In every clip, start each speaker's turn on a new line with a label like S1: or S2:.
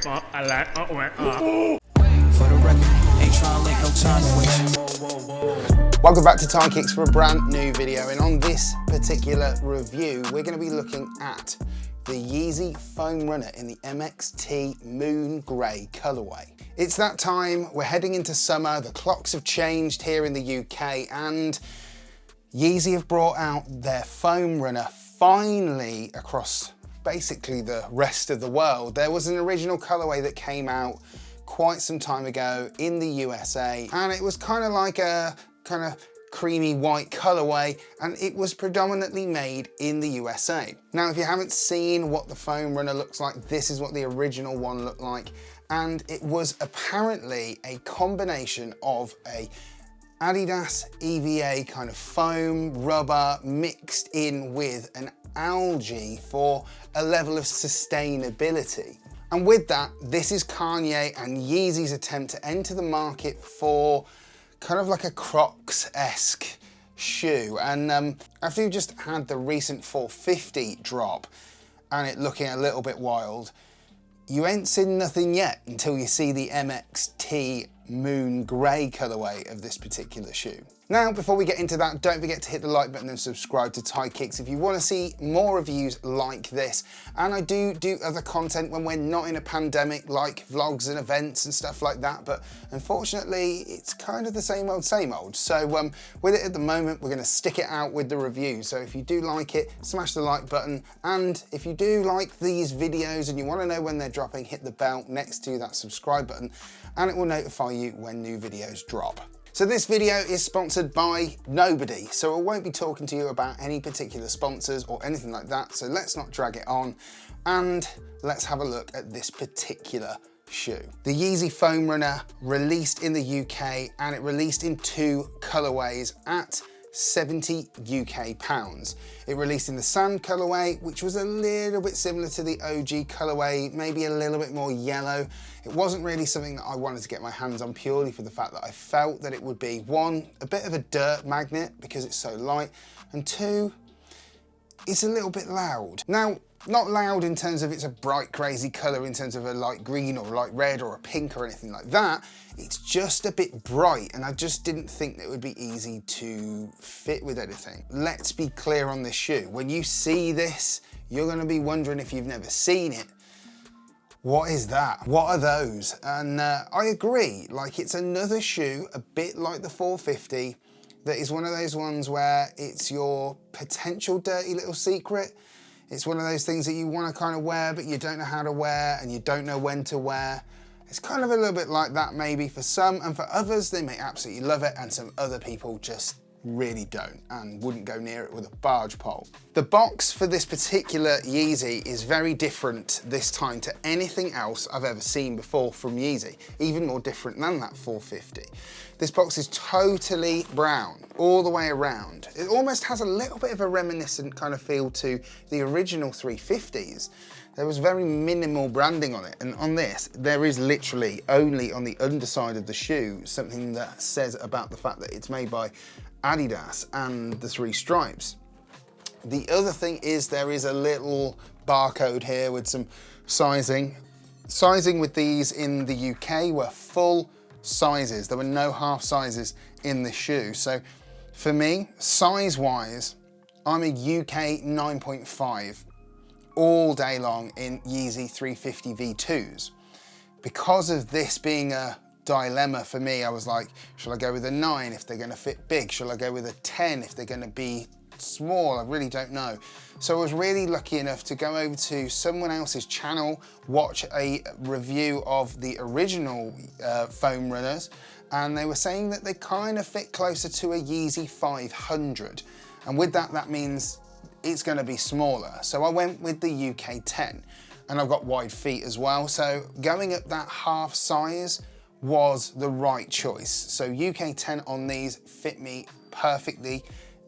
S1: the record, ain't trying to link no time to waste.
S2: Welcome back to Tie Kicks for a brand new video, and on this particular review we're going to be looking at the Yeezy Foam Rnnr in the MXT Moon Gray colourway. It's that time, we're heading into summer, the clocks have changed here in the UK, and Yeezy have brought out their Foam Rnnr finally across basically the rest of the world. There was an original colourway that came out quite some time ago in the USA, and it was kind of like a kind of creamy white colourway, and it was predominantly made in the USA. Now, if you haven't seen what the Foam Rnnr looks like, this is what the original one looked like, and it was apparently a combination of a Adidas EVA kind of foam rubber mixed in with an algae for a level of sustainability. And with that, this is Kanye and Yeezy's attempt to enter the market for kind of like a Crocs-esque shoe. And after you've just had the recent 450 drop and it looking a little bit wild, you ain't seen nothing yet until you see the MXT Moon Gray colourway of this particular shoe. Now, before we get into that, don't forget to hit the like button and subscribe to Tie Kicks if you want to see more reviews like this. And I do other content when we're not in a pandemic, like vlogs and events and stuff like that, but unfortunately it's kind of the same old. So with it at the moment, we're going to stick it out with the review. So if you do like it, smash the like button, and if you do like these videos and you want to know when they're dropping, hit the bell next to that subscribe button and it will notify you when new videos drop. So this video is sponsored by nobody, so I won't be talking to you about any particular sponsors or anything like that, so let's not drag it on and let's have a look at this particular shoe. The Yeezy Foam Rnnr released in the UK, and it released in two colourways at 70 UK pounds. It released in the sand colourway, which was a little bit similar to the OG colourway, maybe a little bit more yellow. It wasn't really something that I wanted to get my hands on purely for the fact that I felt that it would be, one, a bit of a dirt magnet because it's so light, and two, it's a little bit loud. Now, not loud in terms of it's a bright, crazy colour in terms of a light green or light red or a pink or anything like that. It's just a bit bright, and I just didn't think that it would be easy to fit with anything. Let's be clear on this shoe. When you see this, you're going to be wondering, if you've never seen it, what is that? What are those? And I agree, like, it's another shoe, a bit like the 450, that is one of those ones where it's your potential dirty little secret. It's one of those things that you want to kind of wear, but you don't know how to wear and you don't know when to wear. It's kind of a little bit like that maybe for some, and for others, they may absolutely love it, and some other people just really don't and wouldn't go near it with a barge pole. The box for this particular Yeezy is very different this time to anything else I've ever seen before from Yeezy, even more different than that 450. This box is totally brown all the way around. It almost has a little bit of a reminiscent kind of feel to the original 350s. There was very minimal branding on it, and on this, there is literally only on the underside of the shoe something that says about the fact that it's made by Adidas and the three stripes. The other thing is there is a little barcode here with some sizing. Sizing with these in the UK were full sizes. There were no half sizes in the shoe. So for me, size-wise, I'm a UK 9.5 all day long in Yeezy 350 V2s. Because of this being a dilemma for me, I was like, shall I go with a 9 if they're going to fit big? Shall I go with a 10 if they're going to be small? I really don't know. So I was really lucky enough to go over to someone else's channel, watch a review of the original Foam Rnnrs, and they were saying that they kind of fit closer to a Yeezy 500. And with that, that means it's going to be smaller. So I went with the UK 10, and I've got wide feet as well. So going up that half size was the right choice. So UK 10 on these fit me perfectly.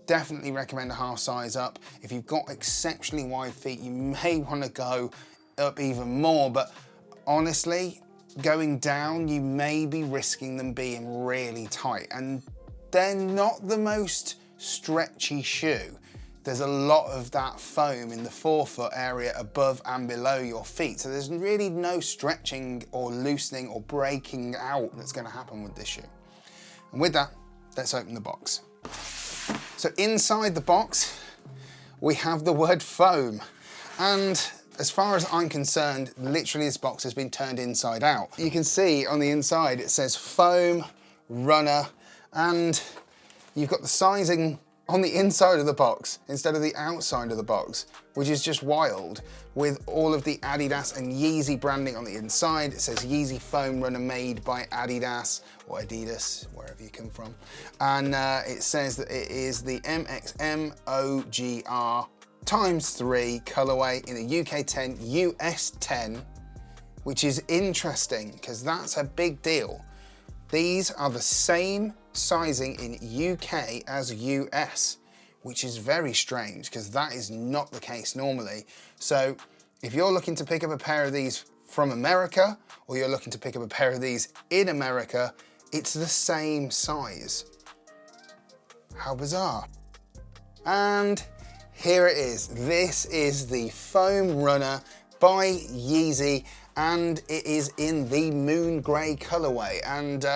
S2: Definitely recommend a half size up. If you've got exceptionally wide feet, you may want to go up even more, but honestly, going down, you may be risking them being really tight, and they're not the most stretchy shoe. there's a lot of that foam in the forefoot area above and below your feet. So there's really no stretching or loosening or breaking out that's going to happen with this shoe. And with that, let's open the box. So inside the box, we have the word foam. And as far as I'm concerned, literally this box has been turned inside out. You can see on the inside, it says Foam Runner, and you've got the sizing on the inside of the box instead of the outside of the box, which is just wild, with all of the Adidas and Yeezy branding on the inside. It says Yeezy Foam Rnnr made by Adidas, or Adidas, wherever you come from. And it says that it is the MXT Moon Gray ×3 colourway in a UK 10, US 10, which is interesting because that's a big deal. These are the same sizing in UK as US, which is very strange because that is not the case normally. So if you're looking to pick up a pair of these from America, or you're looking to pick up a pair of these in America, it's the same size. How bizarre. And here it is. This is the Foam Rnnr by Yeezy, and it is in the Moon Gray colourway, and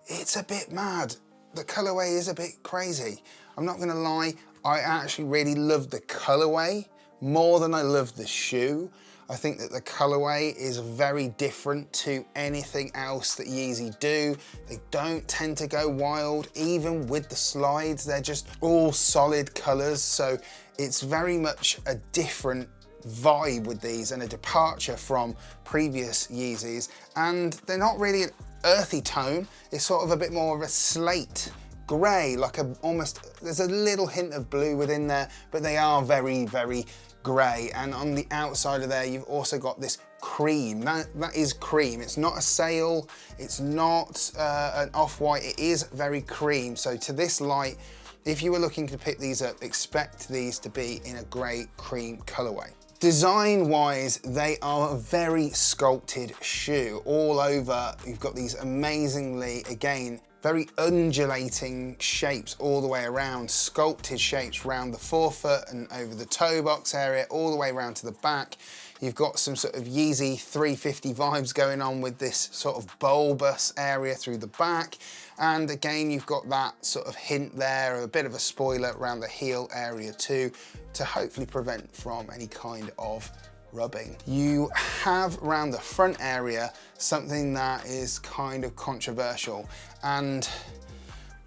S2: it's a bit mad. The colourway is a bit crazy. I'm not gonna lie, I actually really love the colourway more than I love the shoe. I think that the colourway is very different to anything else that Yeezy do. They don't tend to go wild, even with the slides, they're just all solid colours, so it's very much a different vibe with these and a departure from previous Yeezys. And they're not really an earthy tone, it's sort of a bit more of a slate grey, like almost, there's a little hint of blue within there, but they are very, very grey. And on the outside of there, you've also got this cream. That is cream. It's not a sail, it's not an off-white, it is very cream. So to this light, if you were looking to pick these up, expect these to be in a grey cream colourway. Design-wise, they are a very sculpted shoe. All over, you've got these amazingly, again, very undulating shapes all the way around, sculpted shapes around the forefoot and over the toe box area, all the way around to the back. You've got some sort of Yeezy 350 vibes going on with this sort of bulbous area through the back. And again, you've got that sort of hint there, a bit of a spoiler around the heel area too, to hopefully prevent from any kind of rubbing. You have around the front area something that is kind of controversial, and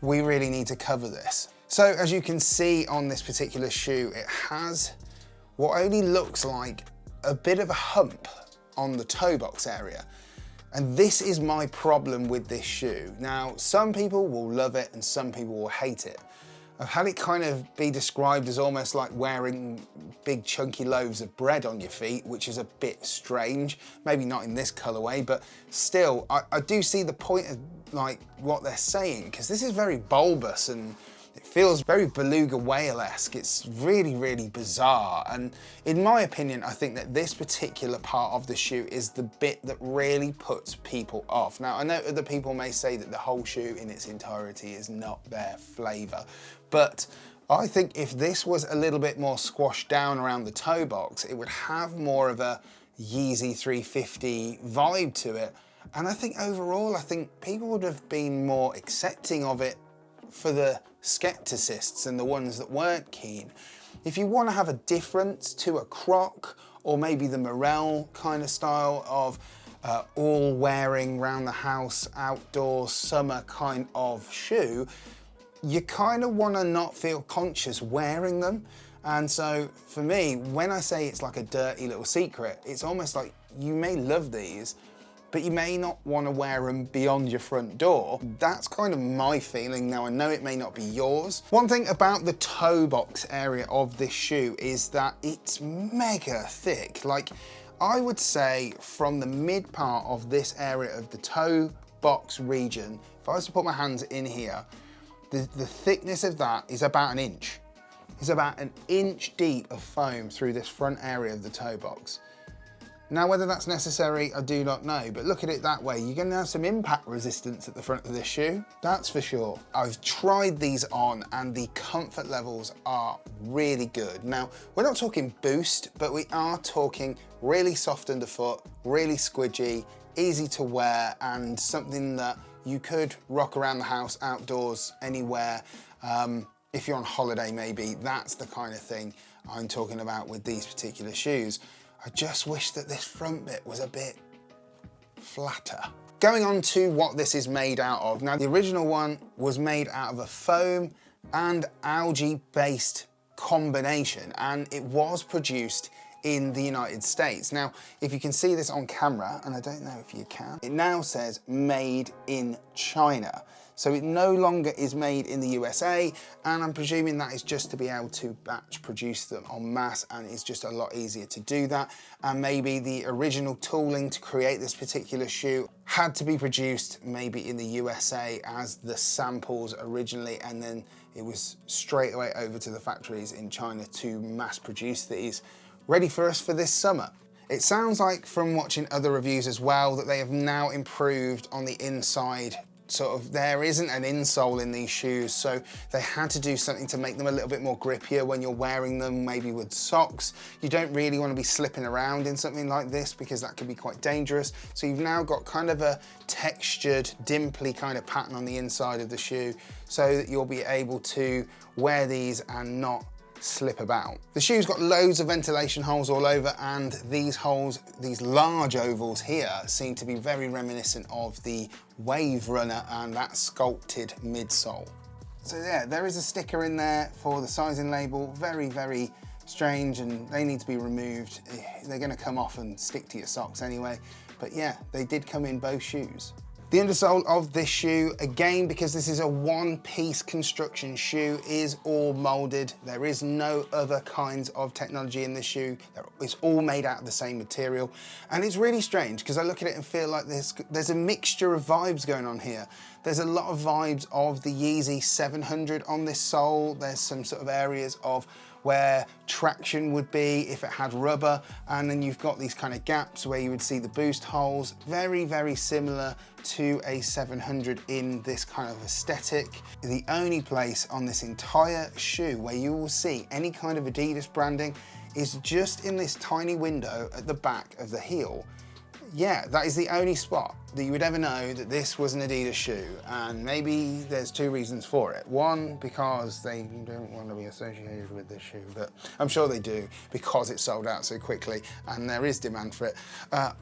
S2: we really need to cover this. So as you can see on this particular shoe, it has what only looks like a bit of a hump on the toe box area. And this is my problem with this shoe. Now, some people will love it and some people will hate it. I've had it kind of be described as almost like wearing big chunky loaves of bread on your feet, which is a bit strange. Maybe not in this colorway, but still, I do see the point of like what they're saying, because this is very bulbous and it feels very beluga whale-esque. It's really, really bizarre. And in my opinion, I think that this particular part of the shoe is the bit that really puts people off. Now, I know other people may say that the whole shoe in its entirety is not their flavor, but I think if this was a little bit more squashed down around the toe box, it would have more of a Yeezy 350 vibe to it. And I think overall, I think people would have been more accepting of it for the skepticists and the ones that weren't keen. If you want to have a difference to a croc, or maybe the Morel kind of style of all wearing round the house, outdoors, summer kind of shoe, you kind of want to not feel conscious wearing them. And so for me, when I say it's like a dirty little secret, it's almost like you may love these, but you may not want to wear them beyond your front door. That's kind of my feeling. Now, I know it may not be yours. One thing about the toe box area of this shoe is that it's mega thick. Like, I would say from the mid part of this area of the toe box region, if I was to put my hands in here, the thickness of that is about an inch. It's about an inch deep of foam through this front area of the toe box. Now, whether that's necessary, I do not know, but look at it that way. You're going to have some impact resistance at the front of this shoe, that's for sure. I've tried these on and the comfort levels are really good. Now, we're not talking boost, but we are talking really soft underfoot, really squidgy, easy to wear, and something that you could rock around the house, outdoors, anywhere. If you're on holiday maybe, that's the kind of thing I'm talking about with these particular shoes. I just wish that this front bit was a bit flatter. Going on to what this is made out of. Now, the original one was made out of a foam and algae-based combination, and it was produced in the United States. Now, if you can see this on camera, and I don't know if you can, it now says made in China. So it no longer is made in the USA, and I'm presuming that is just to be able to batch produce them en masse, and it's just a lot easier to do that. And maybe the original tooling to create this particular shoe had to be produced maybe in the USA as the samples originally, and then it was straight away over to the factories in China to mass produce these, ready for us for this summer. It sounds like from watching other reviews as well that they have now improved on the inside. Sort of, there isn't an insole in these shoes, so they had to do something to make them a little bit more grippier when you're wearing them, maybe with socks. You don't really want to be slipping around in something like this because that can be quite dangerous. So you've now got kind of a textured, dimply kind of pattern on the inside of the shoe so that you'll be able to wear these and not slip about. The shoe's got loads of ventilation holes all over, and these holes, these large ovals here, seem to be very reminiscent of the Wave Runner and that sculpted midsole. So yeah, there is a sticker in there for the sizing label. Very, very strange, and they need to be removed. They're going to come off and stick to your socks anyway. But yeah, they did come in both shoes. The undersole of this shoe, again, because this is a one-piece construction shoe, is all molded. There is no other kinds of technology in this shoe. It's all made out of the same material. And it's really strange because I look at it and feel like there's a mixture of vibes going on here. There's a lot of vibes of the Yeezy 700 on this sole. There's some sort of areas of where traction would be if it had rubber, and then you've got these kind of gaps where you would see the boost holes. Very, very similar to a 700 in this kind of aesthetic. The only place on this entire shoe where you will see any kind of Adidas branding is just in this tiny window at the back of the heel. Yeah, that is the only spot that you would ever know that this was an Adidas shoe, and maybe there's two reasons for it. One, because they don't want to be associated with this shoe, but I'm sure they do because it sold out so quickly and there is demand for it.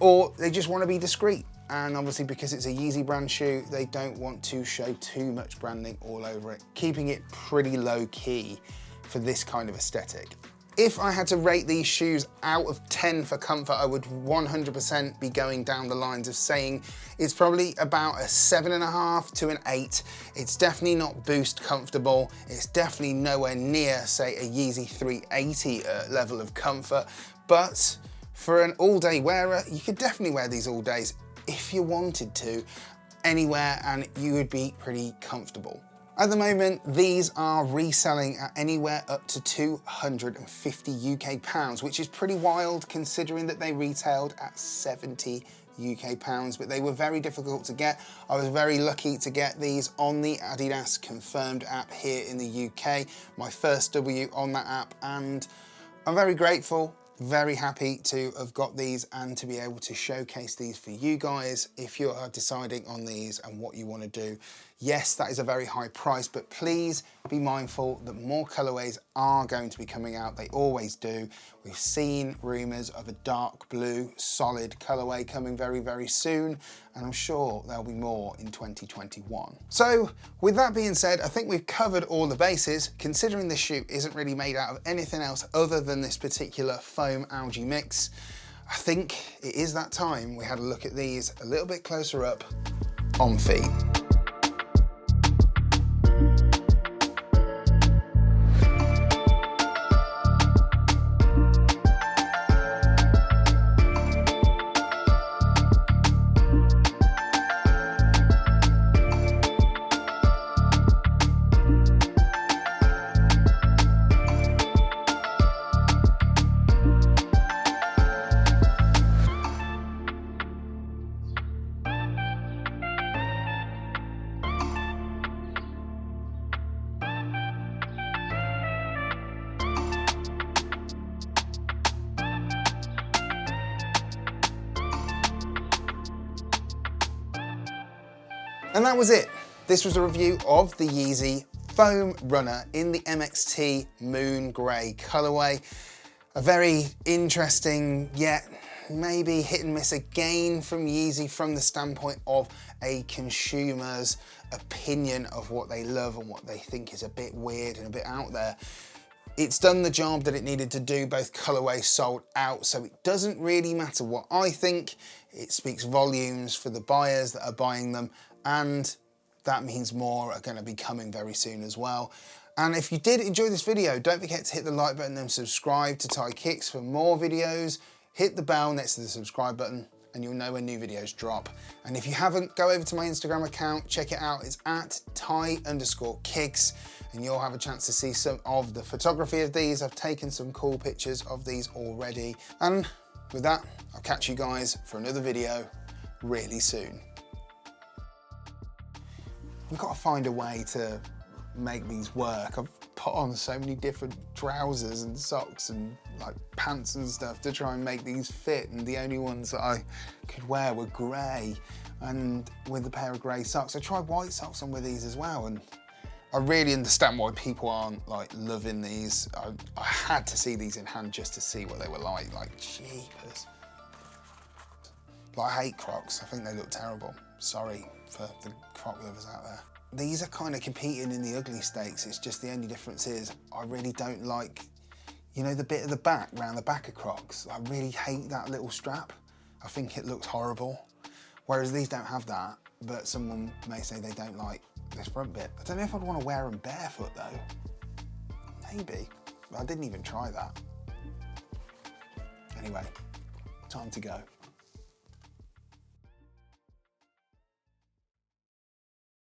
S2: Or they just want to be discreet, and obviously because it's a Yeezy brand shoe, they don't want to show too much branding all over it, keeping it pretty low key for this kind of aesthetic. If I had to rate these shoes out of 10 for comfort, I would 100% be going down the lines of saying it's probably about a 7.5 to an 8. It's definitely not boost comfortable. It's definitely nowhere near, say, a Yeezy 380 level of comfort. But for an all-day wearer, you could definitely wear these all days if you wanted to, anywhere, and you would be pretty comfortable. At the moment, these are reselling at anywhere up to 250 UK pounds, which is pretty wild considering that they retailed at 70 UK pounds, but they were very difficult to get. I was very lucky to get these on the Adidas Confirmed app here in the UK, my first W on that app, and I'm very grateful. Very happy to have got these and to be able to showcase these for you guys if you are deciding on these and what you want to do. Yes, that is a very high price, but please be mindful that more colorways are going to be coming out. They always do. We've seen rumors of a dark blue solid colorway coming very, very soon, and I'm sure there'll be more in 2021. So with that being said, I think we've covered all the bases, considering this shoe isn't really made out of anything else other than this particular foam algae mix. I think it is that time we had a look at these a little bit closer up on feet. And that was it. This was a review of the Yeezy Foam Rnnr in the MXT Moon Gray colourway. A very interesting, yet maybe hit and miss again from Yeezy from the standpoint of a consumer's opinion of what they love and what they think is a bit weird and a bit out there. It's done the job that it needed to do, both colourways sold out, so it doesn't really matter what I think. It speaks volumes for the buyers that are buying them, and that means more are going to be coming very soon as well. And if you did enjoy this video, don't forget to hit the like button and subscribe to Ty Kicks for more videos. Hit the bell next to the subscribe button and you'll know when new videos drop. And if you haven't, go over to my Instagram account, check it out. It's at Ty_Kicks, and you'll have a chance to see some of the photography of these. I've taken some cool pictures of these already. And with that, I'll catch you guys for another video really soon. We've got to find a way to make these work. I've put on so many different trousers and socks and like pants and stuff to try and make these fit, and the only ones that I could wear were grey, and with a pair of grey socks. I tried white socks on with these as well, and I really understand why people aren't like loving these. I had to see these in hand just to see what they were like jeepers. Like, I hate Crocs. I think they look terrible. Sorry for the Croc lovers out there. These are kind of competing in the ugly stakes. It's just the only difference is I really don't like, you know, the bit of the back, around the back of Crocs. I really hate that little strap. I think it looks horrible. Whereas these don't have that, but someone may say they don't like this front bit. I don't know if I'd want to wear them barefoot though. Maybe. I didn't even try that. Anyway, time to go.